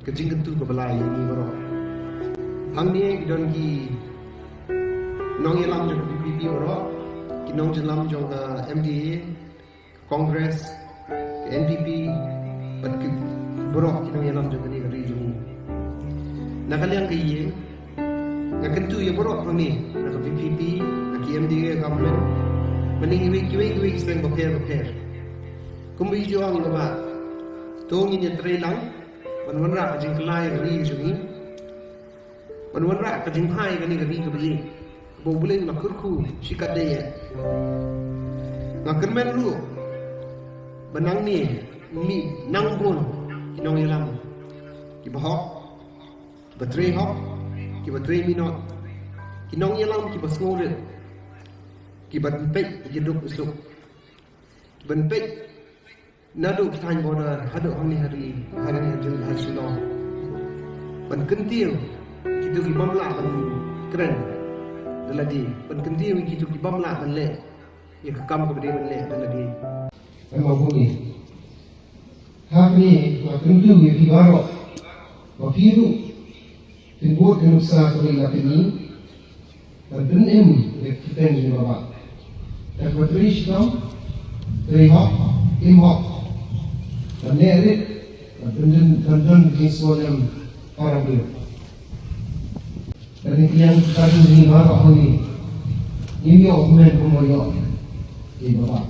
kecing kentu ke belai ini bro. Hang ni kita ki nong yelam jong PPP bro, kinong jelam jong MDA, Congress, NPP, but bro kinong yelam jong ni kari jong. Nakaliang kaya, nak kentu ya bro kami, nak PPP, nak MDA government, mending iwi isteng boker. Kumbi juang lebat, tong ini terlelang. Wan rak kajing kelai kari kejungi, wan rak kajing hai kani kari kebiji, boleh nak kurku sikat dia. Nak kermen lu, benang ni, mi nang pun, kinong yelam, kiba hok, kiba tre hok, kiba tre minot, kinong yelam kiba ngore, kiba pek jeduk usuk, kiba pek. Nadu kita border hadu hari jil hasilo. Ban kentil kita ki bamla ban keren. Daladi ban kentil kita ki bamla ban le. Ya kam ke bede ban le daladi. Sama bunyi. Hak ni wa kentil ki baro. Wa piru. Tinbut nusa ko la pini. Ban benem le kita ni baba. Tak berterish dong. Terihok, imhok. Dan nerik, dan kisahnya orang itu. Dan yang tadi ini baru ini orang pemoyok di bawah.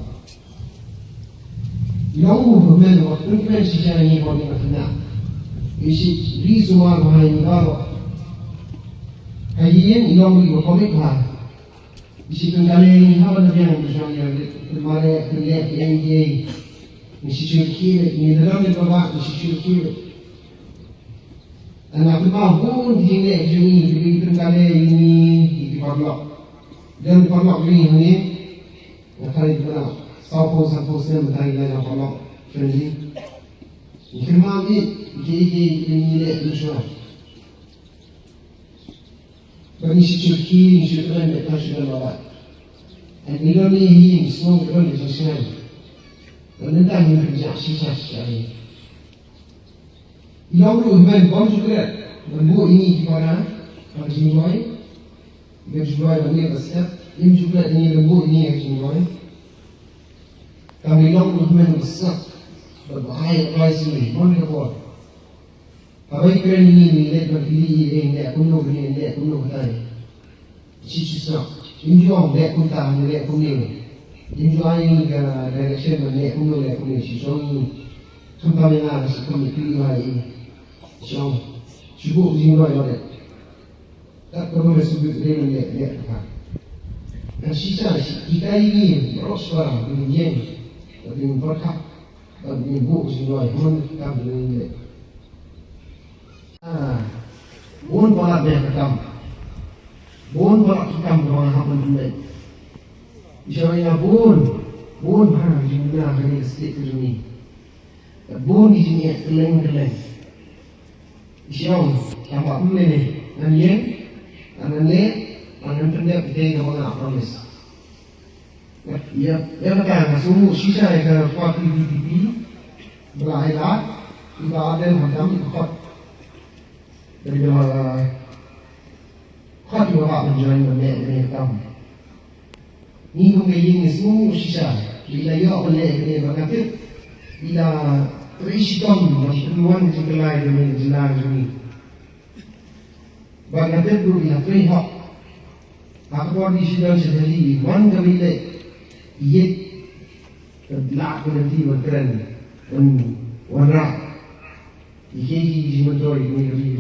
Yang orang waktu itu sisa ini orang kena. Isi di semua orang ini baru. Kajian yang berkomik lah. Isi kendali apa yang misalnya kemarin kelihatan yang dia Institut kiri, ini dalam ni bawa institut kiri. Anak tu pun di sini jadi terkala ini di parlok. Dan parlok ini nak kali mana sampo sen bertanya dengan parlok friendly. Firman ini le usual. Bagi institut kiri, institut lain berkaitan bawa. Ini dalam ni semua berkaitan dengan dan dah ni kerja sisa sekali. Yang rumah bom juga, bom ini di mana? Kalau jiwai, dia jiwai bani besar. Ini juga ini bom ini yang jiwai. Kami yang rumah besar, berbahaya kelas ini, mana kau? Kami keren ini lihat berdiri ini, kuno ini, kuno tadi. Cici sok, ini juga lihat kuntah, lihat kuning. Enjoying the direction of the English, showing somebody else come to PI. So, she goes in right on it. That promise to be there and there. And she says, he can't even prosper in the end, but in Burka, but in books in right, one comes in there. One bar there come. One bar to come to one happen to me. Isyaratnya bun mana jumlah dari setiap ini. Bun di sini keleng. Isyarat tampak ni, nanti, nanti pendek kita yang mana promise. Ya kan, semua sisa yang kuat PPP berlailah, kita ada macam kuat dari kuat juga menjalani banyak kamu. Ni mengenai semua sisa. Bila ia boleh kena berkata, bila terisikan peluang sekelai dengan jelas ini. Berkata tu bila terihak, aku di sidang sendiri, mana bila ia terlak nanti berkeren dan warna. Iki sementara ini lebih